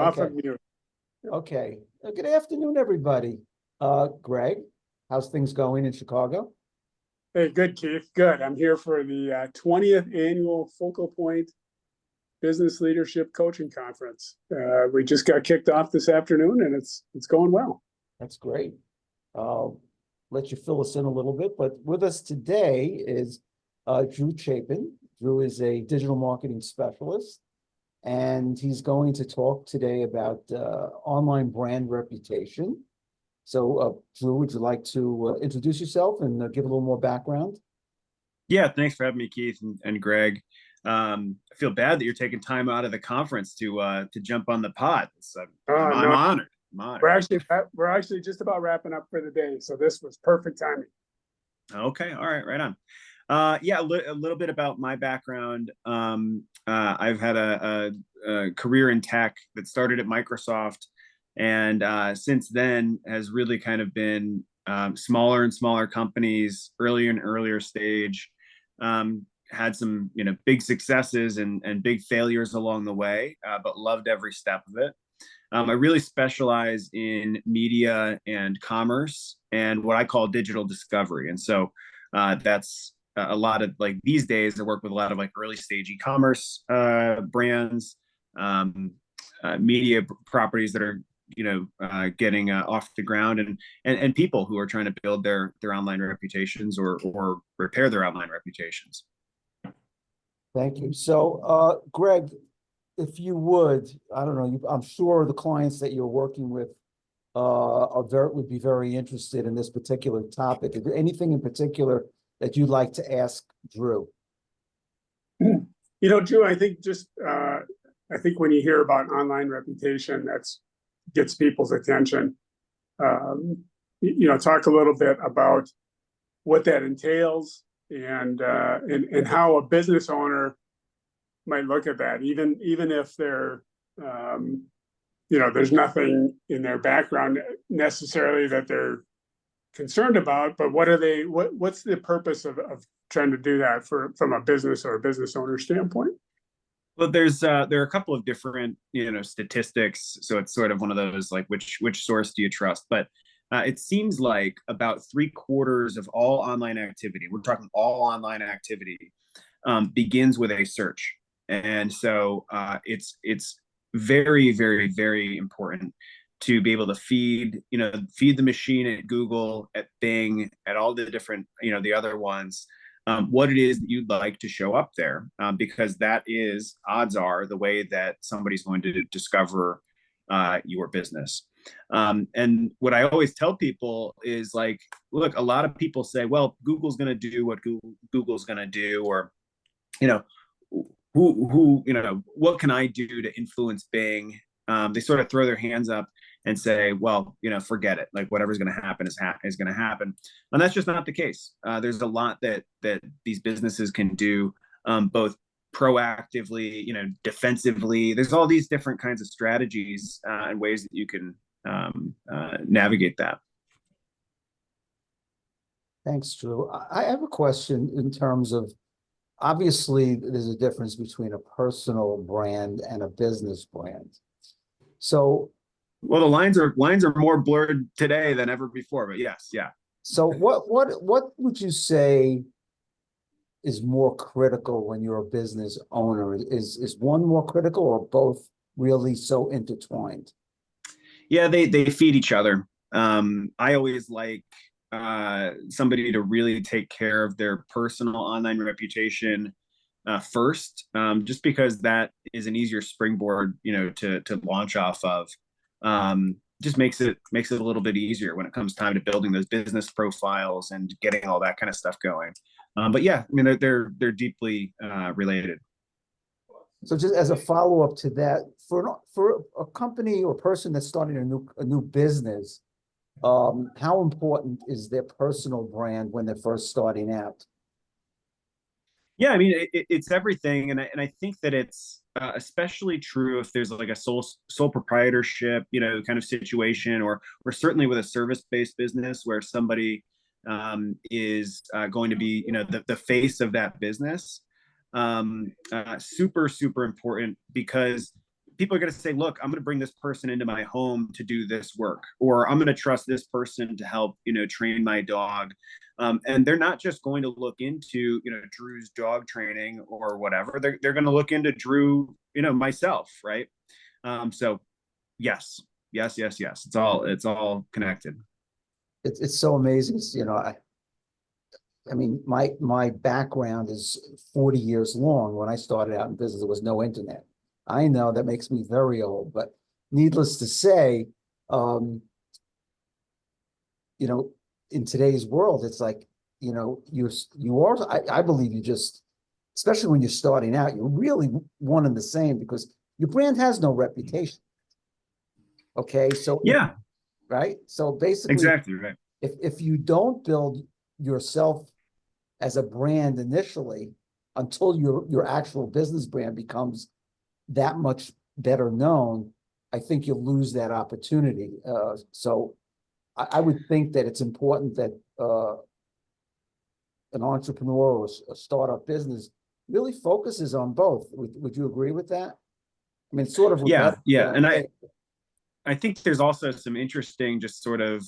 Off Okay. of mute. Okay. Good afternoon, everybody. Greg, how's things going in Chicago? Hey, good, Keith. Good. I'm here for the 20th annual Focal Point Business Leadership Coaching Conference. We just got kicked off this afternoon, and it's going well. That's great. I'll let you fill us in a little bit, but with us today is Drew Chapin. Drew is a digital marketing specialist, and he's going to talk today about online brand reputation. So, Drew, would you like to introduce yourself and give a little more background? Yeah, thanks for having me, Keith and Greg. I feel bad that you're taking time out of the conference to jump on the pod. I'm No, honored. I'm honored. we're actually just about wrapping up for the day, so this was perfect timing. Okay, all right, right on. Yeah, a little bit about my background. I've had a career in tech that started at Microsoft, and since then has really kind of been smaller and smaller companies, earlier and earlier stage. Had some big successes and big failures along the way, but loved every step of it. I really specialize in media and commerce and what I call digital discovery, and so that's a lot of, like, these days I work with a lot of like early stage e-commerce brands, media properties that are getting off the ground, and people who are trying to build their online reputations or repair their online reputations. Thank you. So, Greg, if you would, I don't know, I'm sure the clients that you're working with would be very interested in this particular topic. Is there anything in particular that you'd like to ask Drew? Drew, I think when you hear about online reputation, that's gets people's attention. Talk a little bit about what that entails and how a business owner might look at that, even if they're there's nothing in their background necessarily that they're concerned about, but what's the purpose of trying to do that from a business or a business owner standpoint? Well, there are a couple of different statistics, so it's sort of one of those, like, which source do you trust? But it seems like about 3/4 of all online activity, we're talking all online activity, begins with a search. And so it's very, very, very important to be able to feed the machine at Google, at Bing, at all the different the other ones, what it is that you'd like to show up there, because that is, odds are, the way that somebody's going to discover your business. And what I always tell people is, like, look, a lot of people say, well, Google's going to do what Google's going to do, or what can I do to influence Bing? They sort of throw their hands up and say, well, forget it. Like, whatever's going to happen is going to happen. And that's just not the case. There's a lot that these businesses can do, both proactively, defensively. There's all these different kinds of strategies and ways that you can navigate that. Thanks, Drew. I have a question in terms of, obviously, there's a difference between a personal brand and a business brand. So, well, the lines are more blurred today than ever before, but yes, yeah. So what would you say is more critical when you're a business owner? Is one more critical, or both really so intertwined? Yeah, they feed each other. I always like somebody to really take care of their personal online reputation first, just because that is an easier springboard, to launch off of. Just makes it a little bit easier when it comes time to building those business profiles and getting all that kind of stuff going. But yeah, I mean, they're deeply related. So, just as a follow-up to that, for a company or person that's starting a new business, how important is their personal brand when they're first starting out? Yeah, I mean, it's everything, and I think that it's especially true if there's like a sole proprietorship, kind of situation, or certainly with a service-based business where somebody is going to be, the face of that business. Super, super important, because people are going to say, look, I'm going to bring this person into my home to do this work, or I'm going to trust this person to help, train my dog. And they're not just going to look into, Drew's dog training or whatever. They're going to look into Drew, myself. Right. So yes. It's all connected. It's so amazing. I mean, my background is 40 years long. When I started out in business, there was no internet. I know that makes me very old, but needless to say, in today's world, it's like, I believe you just, especially when you're starting out, you're really one and the same because your brand has no reputation. Okay. So, yeah, right. So basically, exactly right. If you don't build yourself as a brand initially, until your actual business brand becomes that much better known, I think you'll lose that opportunity. So I would think that it's important that an entrepreneur or a startup business really focuses on both. Would you agree with that? I mean, it's sort of yeah. And I think there's also some interesting, just sort of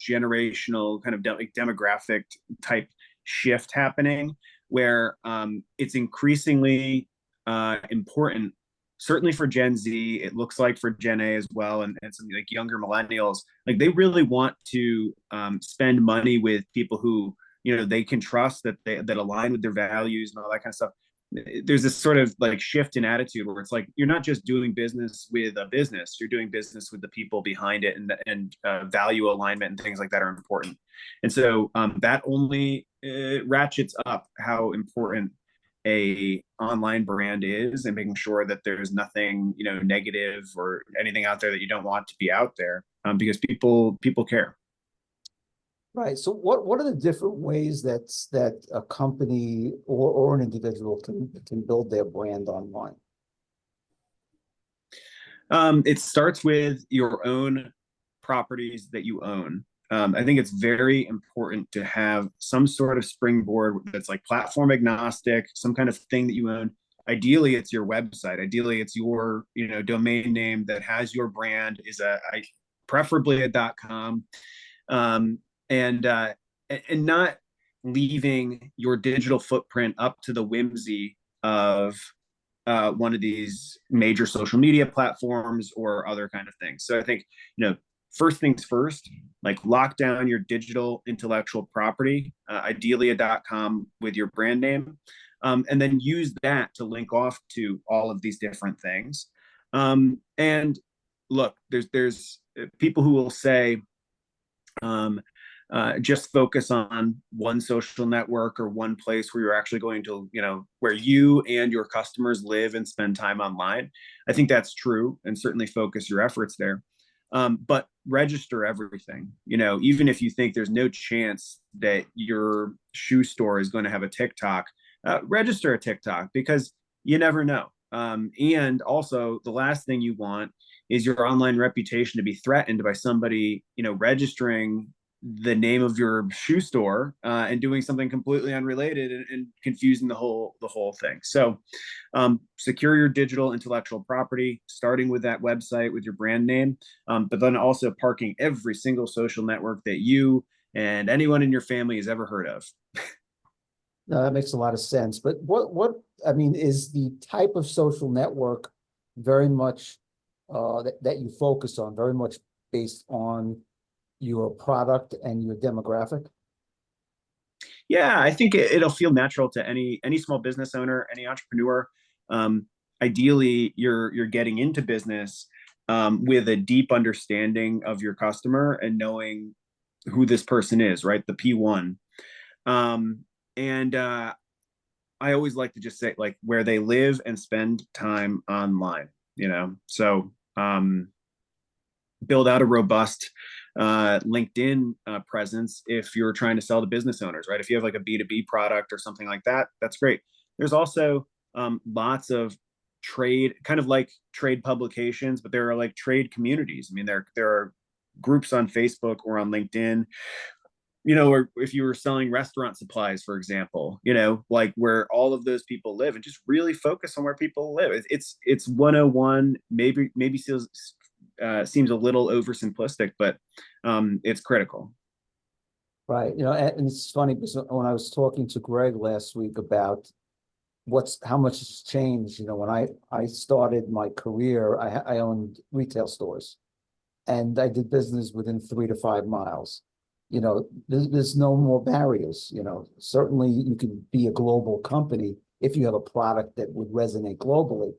generational kind of demographic type shift happening, where it's increasingly important, certainly for Gen Z. It looks like for Gen A as well, and some like younger millennials, like they really want to spend money with people who they can trust, that align with their values and all that kind of stuff. There's this sort of like shift in attitude where it's like you're not just doing business with a business, you're doing business with the people behind it, and value alignment and things like that are important. And so that only ratchets up how important a online brand is, and making sure that there's nothing negative or anything out there that you don't want to be out there, because people care. Right. So what are the different ways that a company or an individual can build their brand online? It starts with your own properties that you own. I think it's very important to have some sort of springboard that's like platform agnostic, some kind of thing that you own. Ideally, it's your website. Ideally, it's your domain name that has your brand, preferably a .com. And not leaving your digital footprint up to the whimsy of one of these major social media platforms or other kind of things. So I think, first things first, like lock down your digital intellectual property, ideally a .com with your brand name, and then use that to link off to all of these different things. And look, there's people who will say, just focus on one social network or one place where you're actually going to, where you and your customers live and spend time online. I think that's true, and certainly focus your efforts there. But register everything, even if you think there's no chance that your shoe store is going to have a TikTok, register a TikTok, because you never know. And also, the last thing you want is your online reputation to be threatened by somebody, registering the name of your shoe store and doing something completely unrelated, and confusing the whole thing. So secure your digital intellectual property, starting with that website with your brand name, but then also parking every single social network that you and anyone in your family has ever heard of. No, that makes a lot of sense. But I mean, is the type of social network very much that you focus on very much based on your product and your demographic? Yeah, I think it'll feel natural to any small business owner, any entrepreneur. Ideally, you're getting into business with a deep understanding of your customer and knowing who this person is, right? The P1. And I always like to just say, like, where they live and spend time online, So build out a robust LinkedIn presence if you're trying to sell to business owners, right? If you have like a B2B product or something like that, that's great. There's also lots of trade publications, but there are like trade communities. I mean, there are groups on Facebook or on LinkedIn or if you were selling restaurant supplies, for example, like where all of those people live, and just really focus on where people live. It's 101, maybe seems a little oversimplistic, but it's critical. Right. And it's funny because when I was talking to Greg last week about how much has changed, when I started my career, I owned retail stores and I did business within 3 to 5 miles. There's no more barriers. Certainly you can be a global company if you have a product that would resonate globally,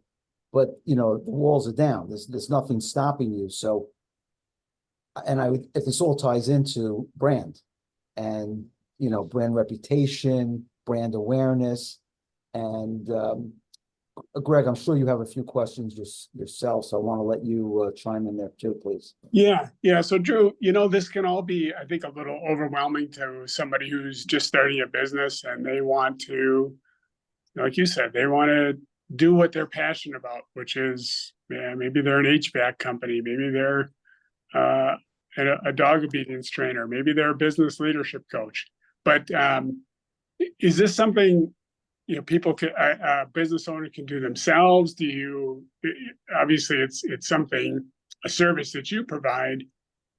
but the walls are down. There's nothing stopping you. So, if this all ties into brand and, brand reputation, brand awareness, and Greg, I'm sure you have a few questions yourself, so I want to let you chime in there too, please. Yeah. So Drew, this can all be, I think, a little overwhelming to somebody who's just starting a business and they want to, like you said, they want to do what they're passionate about, which is, maybe they're an HVAC company, maybe they're a dog obedience trainer, maybe they're a business leadership coach. But is this something people can, a business owner can do themselves? Obviously it's something, a service that you provide,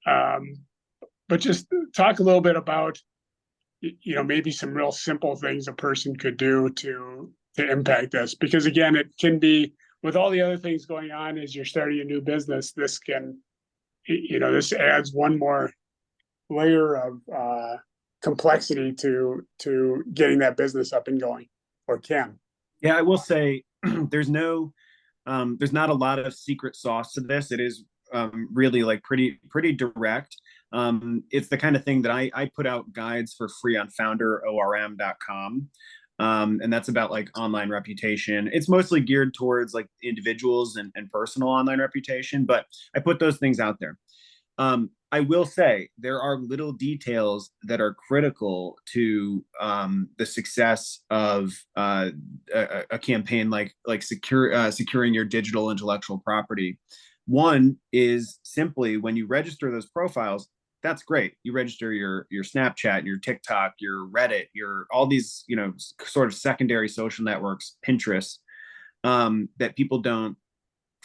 but just talk a little bit about, maybe some real simple things a person could do to impact this, because again, it can be, with all the other things going on as you're starting a new business, this can, this adds one more layer of complexity to getting that business up and going. Or can. Yeah, I will say there's not a lot of secret sauce to this. It is really like pretty direct. It's the kind of thing that I put out guides for free on founderorm.com. And that's about like online reputation. It's mostly geared towards like individuals and personal online reputation, but I put those things out there. I will say there are little details that are critical to the success of a campaign like securing your digital intellectual property. One is simply when you register those profiles, that's great. You register your Snapchat, your TikTok, your Reddit, your all these sort of secondary social networks, Pinterest, that people don't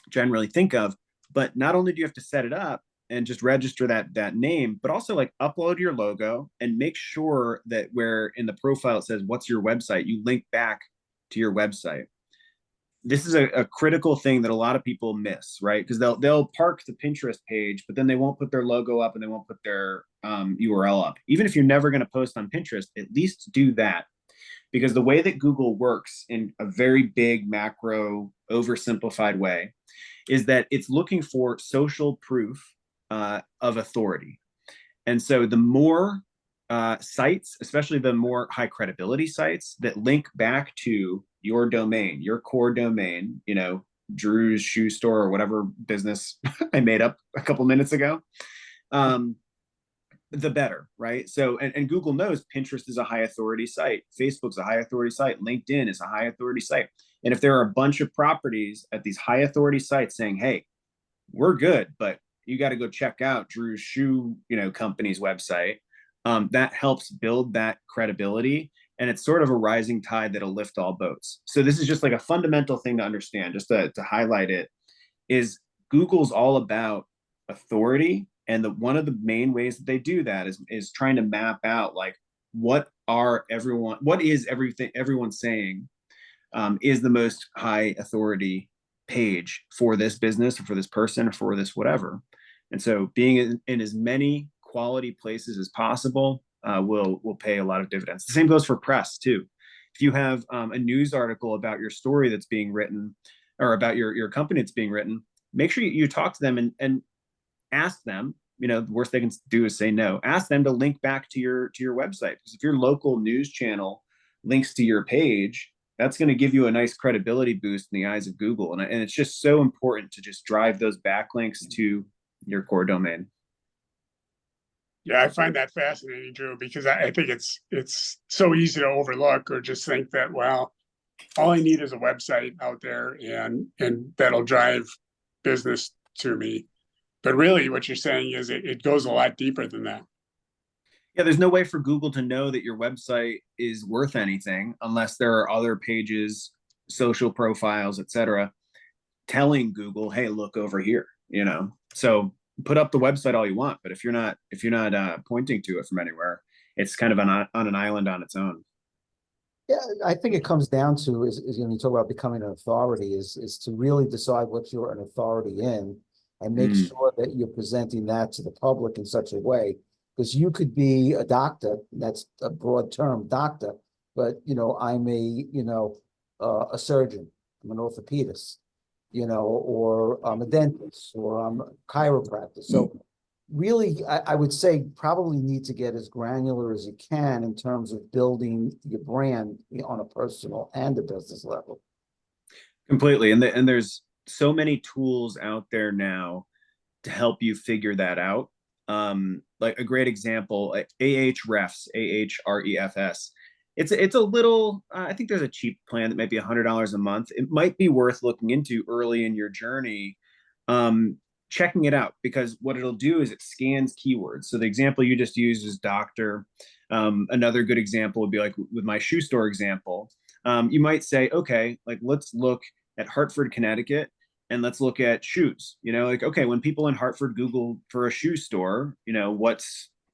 generally think of. But not only do you have to set it up and just register that name, but also like upload your logo and make sure that where in the profile it says what's your website, you link back to your website. This is a critical thing that a lot of people miss, right? Because they'll park the Pinterest page, but then they won't put their logo up and they won't put their URL up. Even if you're never going to post on Pinterest, at least do that. Because the way that Google works in a very big macro oversimplified way is that it's looking for social proof of authority. And so the more sites, especially the more high credibility sites that link back to your domain, your core domain, Drew's shoe store or whatever business I made up a couple minutes ago, the better, right? So, and Google knows Pinterest is a high authority site, Facebook's a high authority site, LinkedIn is a high authority site. And if there are a bunch of properties at these high authority sites saying, hey, we're good, but you got to go check out Drew's shoe, company's website. That helps build that credibility, and it's sort of a rising tide that'll lift all boats. So this is just like a fundamental thing to understand, just to highlight it, is Google's all about authority, and one of the main ways that they do that is trying to map out like what is everything everyone's saying is the most high authority page for this business or for this person or for this whatever. And so being in as many quality places as possible will pay a lot of dividends. The same goes for press too. If you have a news article about your story that's being written or about your company that's being written, make sure you talk to them and ask them, the worst they can do is say no. Ask them to link back to your website. Because if your local news channel links to your page, that's going to give you a nice credibility boost in the eyes of Google. And it's just so important to just drive those backlinks to your core domain. Yeah, I find that fascinating, Drew, because I think it's so easy to overlook or just think that, well, all I need is a website out there and that'll drive business to me. But really what you're saying is it goes a lot deeper than that. Yeah, there's no way for Google to know that your website is worth anything unless there are other pages, social profiles, etc., telling Google, "Hey, look over here." So put up the website all you want, but if you're not pointing to it from anywhere, it's kind of on an island on its own. Yeah, I think it comes down to is when you talk about becoming an authority is to really decide what you're an authority in and make Mm. sure that you're presenting that to the public in such a way. Because you could be a doctor, that's a broad term, doctor, but I'm a surgeon, I'm an orthopedist, or I'm a dentist or I'm a chiropractor. So really, I would say probably need to get as granular as you can in terms of building your brand on a personal and a business level. Completely, and there's so many tools out there now to help you figure that out. Like a great example, Ahrefs, Ahrefs. It's a little. I think there's a cheap plan that might be $100 a month. It might be worth looking into early in your journey, checking it out, because what it'll do is it scans keywords. So the example you just used is doctor. Another good example would be like with my shoe store example. You might say, okay, like let's look at Hartford, Connecticut, and let's look at shoes. Like, okay, when people in Hartford Google for a shoe store,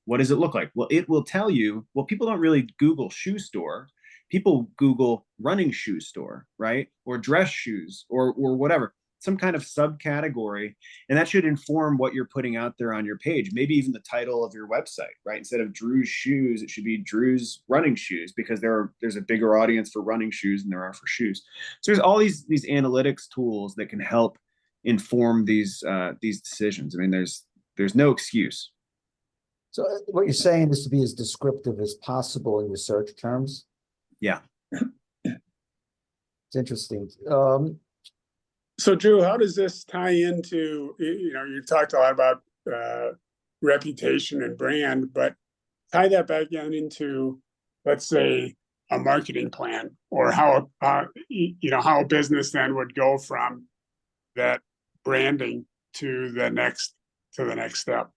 what does it look like? Well, it will tell you, well, people don't really Google shoe store. People Google running shoe store, right? Or dress shoes or whatever, some kind of subcategory. And that should inform what you're putting out there on your page. Maybe even the title of your website, right? Instead of Drew's shoes, it should be Drew's running shoes, because there's a bigger audience for running shoes than there are for shoes. So there's all these analytics tools that can help inform these decisions. I mean, there's no excuse. So what you're saying is to be as descriptive as possible in your search terms. Yeah. It's interesting. So Drew, how does this tie into, you talked a lot about reputation and brand, but tie that back into, let's say, a marketing plan, or how a business then would go from that branding to the next step.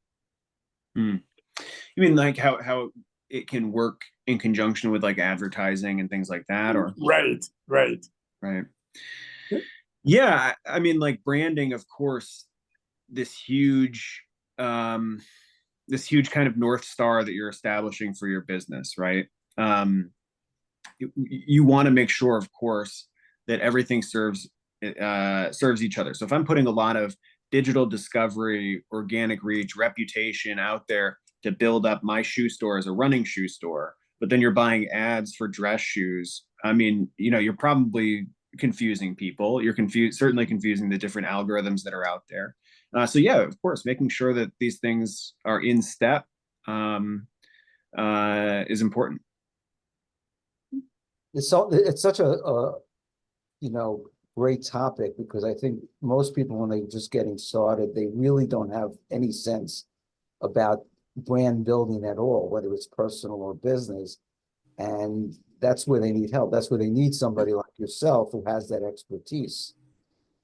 You mean like how it can work in conjunction with like advertising and things like that, or Right. Yeah, I mean, like branding, of course, this huge kind of North Star that you're establishing for your business, right? You want to make sure, of course, that everything serves each other. So if I'm putting a lot of digital discovery, organic reach, reputation out there to build up my shoe store as a running shoe store, but then you're buying ads for dress shoes, I mean, you're probably confusing people. You're certainly confusing the different algorithms that are out there. So yeah, of course, making sure that these things are in step is important. It's such a great topic, because I think most people, when they're just getting started, they really don't have any sense about brand building at all, whether it's personal or business. And that's where they need help. That's where they need somebody like yourself who has that expertise.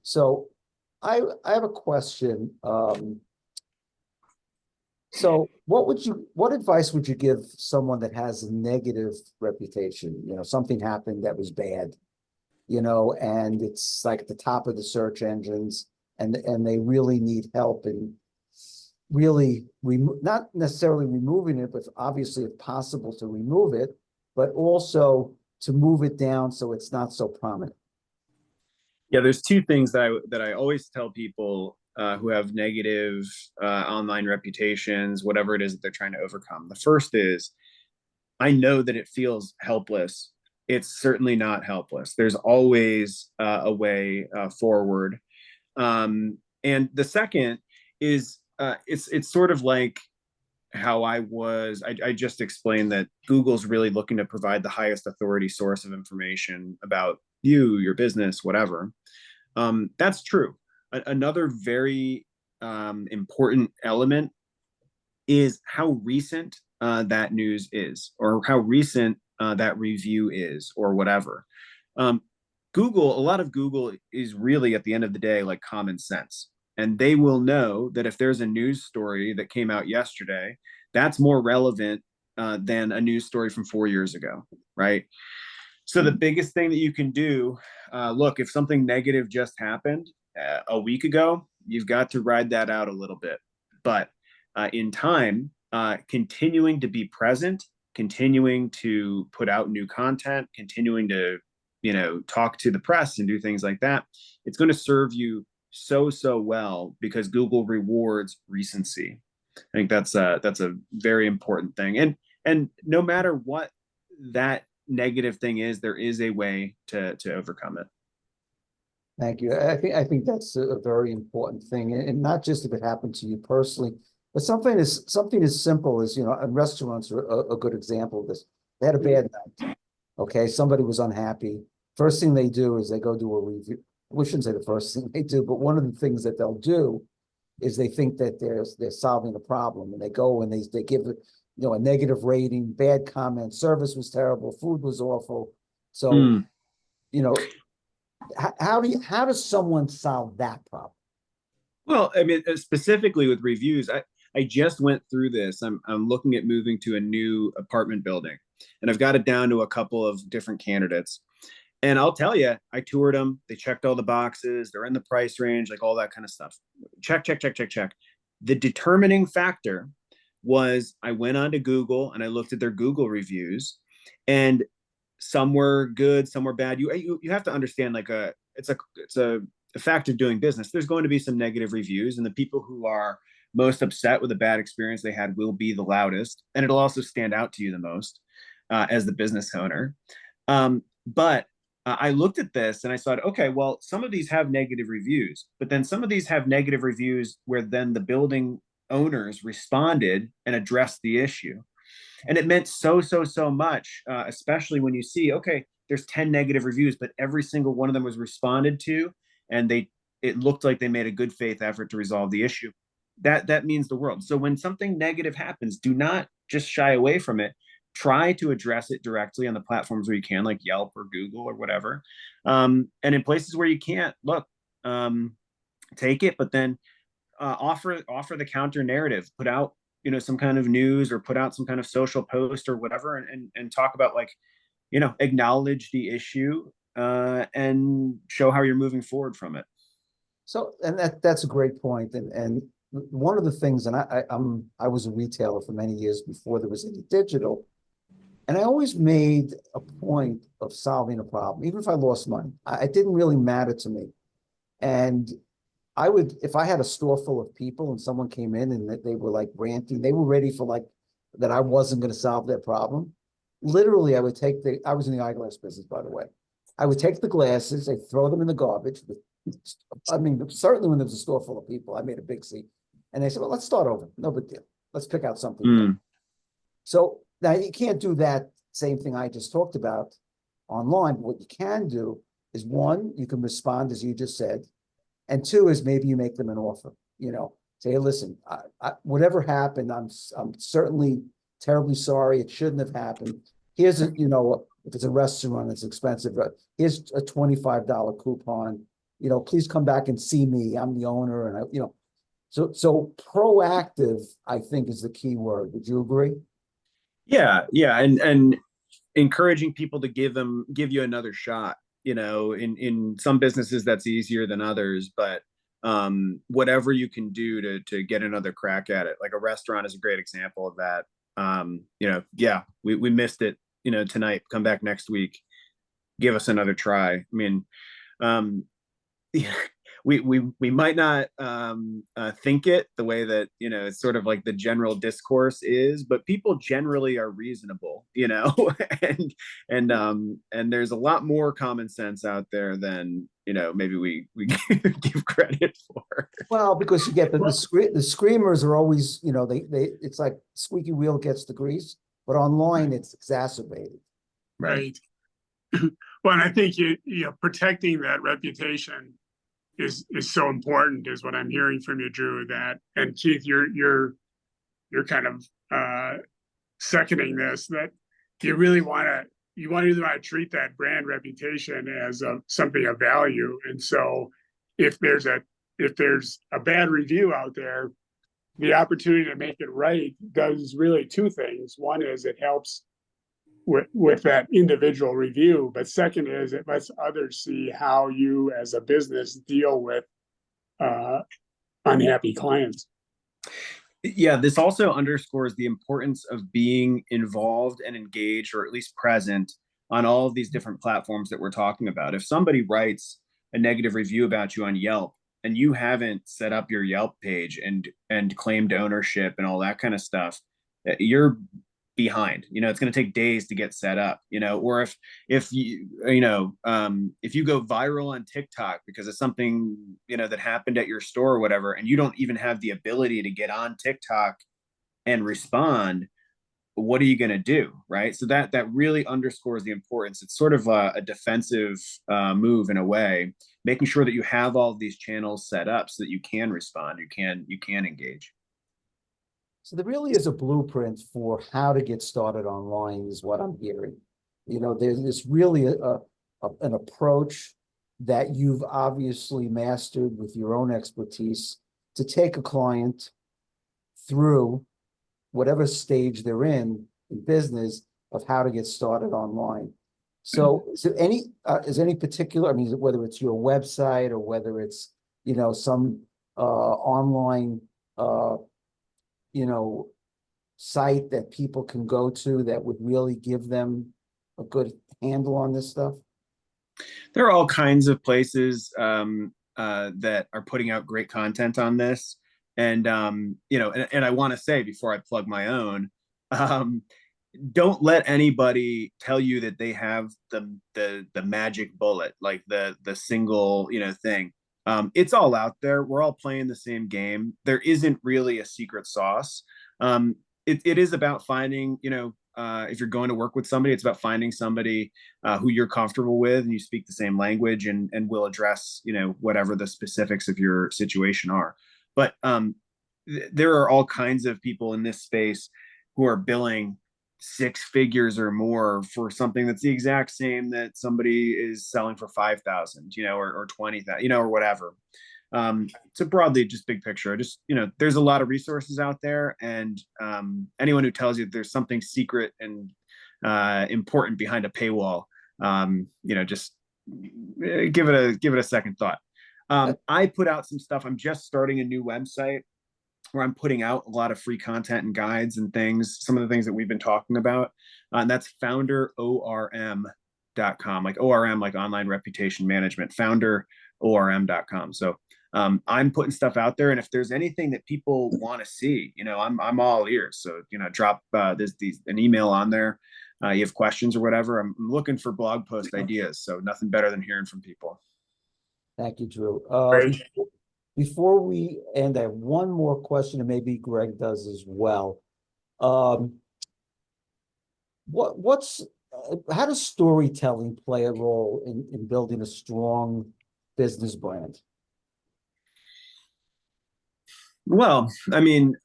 So I have a question. So what advice would you give someone that has a negative reputation? Something happened that was bad, and it's like at the top of the search engines, and they really need help in really not necessarily removing it, but obviously if possible to remove it, but also to move it down so it's not so prominent. Yeah, there's two things that I always tell people who have negative online reputations, whatever it is that they're trying to overcome. The first is, I know that it feels helpless. It's certainly not helpless. There's always a way forward. And the second is, it's sort of like how I just explained that Google's really looking to provide the highest authority source of information about you, your business, whatever. That's true. Another very important element is how recent that news is, or how recent that review is, or whatever. A lot of Google is really, at the end of the day, like common sense. And they will know that if there's a news story that came out yesterday, that's more relevant than a news story from 4 years ago, right? So the biggest thing that you can do, look, if something negative just happened a week ago, you've got to ride that out a little bit. But in time, continuing to be present, continuing to put out new content, continuing to, talk to the press and do things like that, it's going to serve you so well because Google rewards recency. I think that's a very important thing. And no matter what that negative thing is, there is a way to overcome it. Thank you. I think that's a very important thing, and not just if it happened to you personally, but something as simple as, and restaurants are a good example of this. They had a bad night. Okay, somebody was unhappy. First thing they do is they go do a review. We shouldn't say the first thing they do, but one of the things that they'll do is they think that they're solving the problem, and they go and they give it, a negative rating, bad comment, service was terrible, food was awful. So, how does someone solve that problem? Well, I mean, specifically with reviews, I just went through this. I'm looking at moving to a new apartment building, and I've got it down to a couple of different candidates. And I'll tell you, I toured them. They checked all the boxes. They're in the price range, like all that kind of stuff. Check. The determining factor was I went onto Google and I looked at their Google reviews, and some were good, some were bad. You have to understand, like it's a fact of doing business. There's going to be some negative reviews, and the people who are most upset with a bad experience they had will be the loudest, and it'll also stand out to you the most as the business owner. But I looked at this and I thought, okay, well, some of these have negative reviews, but then some of these have negative reviews where then the building owners responded and addressed the issue. And it meant so much, especially when you see, okay, there's 10 negative reviews, but every single one of them was responded to, and it looked like they made a good faith effort to resolve the issue. That means the world. So when something negative happens, do not just shy away from it. Try to address it directly on the platforms where you can, like Yelp or Google or whatever. And in places where you can't, look, take it, but then offer the counter narrative. Put out, some kind of news, or put out some kind of social post or whatever, and talk about, like, acknowledge the issue and show how you're moving forward from it. So, and that's a great point. And one of the things, and I was a retailer for many years before there was any digital. And I always made a point of solving a problem, even if I lost money. It didn't really matter to me. And I would, if I had a store full of people and someone came in and they were like ranting, they were ready for that I wasn't going to solve their problem. Literally, I would take I was in the eyeglass business, by the way. I would take the glasses, I'd throw them in the garbage. I mean, certainly when there was a store full of people, I made a big scene. And they said, well, let's start over. No big deal. Let's pick out something. New. So now you can't do that same thing I just talked about online. What you can do is, one, you can respond as you just said. And two is maybe you make them an offer, say, hey, listen, whatever happened, I'm certainly terribly sorry. It shouldn't have happened. Here's if it's a restaurant, it's expensive. Here's a $25 coupon. Please come back and see me. I'm the owner. And so proactive, I think, is the key word. Would you agree? Yeah. And encouraging people to give you another shot. In some businesses that's easier than others, but whatever you can do to get another crack at it. Like a restaurant is a great example of that. We missed it, tonight, come back next week, give us another try. I mean, we might not think it the way that it's sort of like the general discourse is, but people generally are reasonable, and there's a lot more common sense out there than maybe we give credit for. Well, because you get the screamers are always, they it's like squeaky wheel gets the grease, but online it's exacerbated. Right. Well, and I think protecting that reputation is so important, is what I'm hearing from you, Drew. That, and Keith, you're kind of seconding this, that you really want to treat that brand reputation as something of value. And so if there's a bad review out there, the opportunity to make it right does really two things. One is it helps with that individual review, but second is it lets others see how you as a business deal with unhappy clients. Yeah, this also underscores the importance of being involved and engaged, or at least present, on all of these different platforms that we're talking about. If somebody writes a negative review about you on Yelp and you haven't set up your Yelp page and claimed ownership and all that kind of stuff, you're behind. It's going to take days to get set up. Or if you if you go viral on TikTok because of something that happened at your store or whatever, and you don't even have the ability to get on TikTok and respond, what are you going to do, right? So that really underscores the importance. It's sort of a defensive move in a way, making sure that you have all of these channels set up so that you can respond, you can engage. So there really is a blueprint for how to get started online, is what I'm hearing. There's really an approach that you've obviously mastered with your own expertise to take a client through whatever stage they're in business of how to get started online. So is there any particular, I mean, whether it's your website or whether it's, some online site that people can go to that would really give them a good handle on this stuff? There are all kinds of places that are putting out great content on this. And, and I want to say before I plug my own, don't let anybody tell you that they have the magic bullet, like the single, thing. It's all out there. We're all playing the same game. There isn't really a secret sauce. It is about finding, if you're going to work with somebody, it's about finding somebody who you're comfortable with and you speak the same language and will address, whatever the specifics of your situation are. But there are all kinds of people in this space who are billing 6 figures or more for something that's the exact same that somebody is selling for 5,000, or 20,000, or whatever. So broadly, just big picture, there's a lot of resources out there, and anyone who tells you there's something secret and important behind a paywall, just give it a second thought. I put out some stuff. I'm just starting a new website where I'm putting out a lot of free content and guides and things, some of the things that we've been talking about. And that's founderorm.com, like ORM, like online reputation management, founderorm.com. So I'm putting stuff out there. And if there's anything that people want to see, I'm all ears. So, drop an email on there. You have questions or whatever. I'm looking for blog post ideas. So nothing better than hearing from people. Thank you, Drew. Before we end, I have one more question, and maybe Greg does as well. How does storytelling play a role in building a strong business brand? Well, I mean,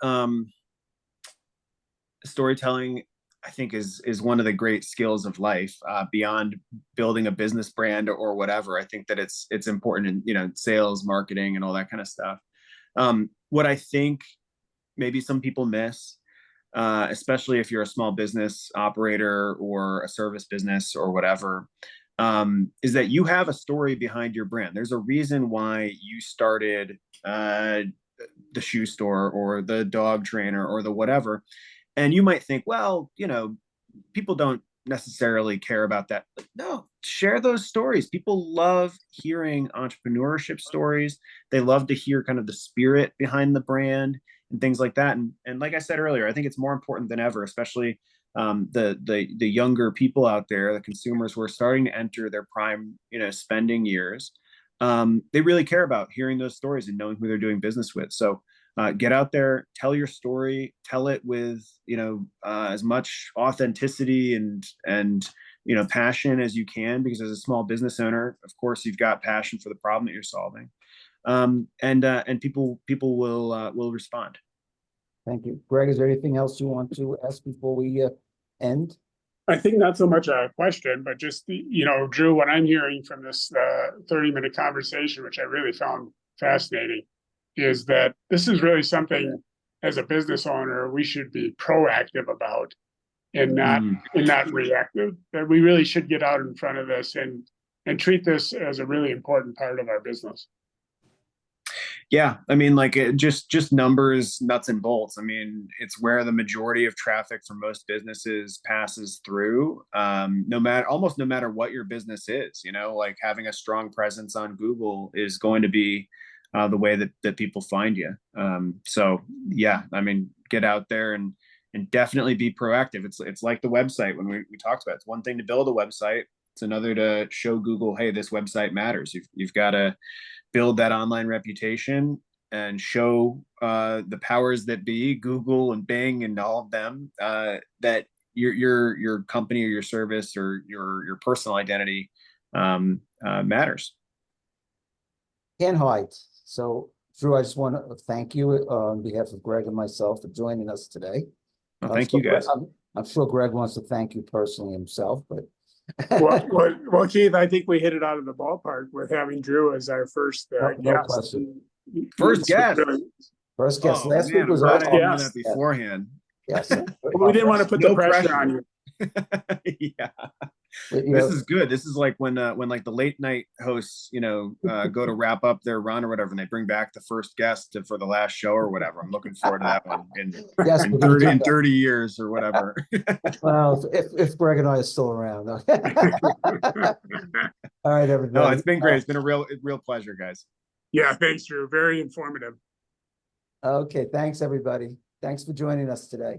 storytelling, I think, is one of the great skills of life, beyond building a business brand or whatever. I think that it's important in sales, marketing, and all that kind of stuff. What I think maybe some people miss, especially if you're a small business operator or a service business or whatever, is that you have a story behind your brand. There's a reason why you started the shoe store or the dog trainer or the whatever. And you might think, well, people don't necessarily care about that. But no, share those stories. People love hearing entrepreneurship stories. They love to hear kind of the spirit behind the brand and things like that. And like I said earlier, I think it's more important than ever, especially the younger people out there, the consumers who are starting to enter their prime, spending years. They really care about hearing those stories and knowing who they're doing business with. So get out there, tell your story, tell it with, as much authenticity and passion as you can, because as a small business owner, of course, you've got passion for the problem that you're solving. And people will respond. Thank you. Greg, is there anything else you want to ask before we end? I think not so much a question, but just, Drew, what I'm hearing from this 30-minute conversation, which I really found fascinating, is that this is really something as a business owner, we should be proactive about and not reactive. That we really should get out in front of this and treat this as a really important part of our business. Yeah, I mean, like just numbers, nuts and bolts. I mean, it's where the majority of traffic for most businesses passes through. Almost no matter what your business is, like having a strong presence on Google is going to be the way that people find you. So yeah, I mean, get out there and definitely be proactive. It's like the website when we talked about. It's one thing to build a website. It's another to show Google, hey, this website matters. You've got to build that online reputation and show the powers that be, Google and Bing and all of them, that your company or your service or your personal identity matters. Can't hide. So, Drew, I just want to thank you on behalf of Greg and myself for joining us today. Well, thank you, guys. I'm sure Greg wants to thank you personally himself, but well, Keith, I think we hit it out of the ballpark with having Drew as our first no guest. question. First guest. First guest. Oh, Last man, week was I'm our glad I knew guest. that beforehand. Yes. We didn't want to put the pressure on you. Yeah. But, This is good. This is like when like the late night hosts, go to wrap up their run or whatever, and they bring back the first guest for the last show or whatever. I'm looking forward to that one in, Yes, in 30 years or whatever. well, if Greg and I are still around. All right, everybody. No, it's been great. It's been a real pleasure, guys. Yeah, thanks, Drew. Very informative. Okay, thanks, everybody. Thanks for joining us today.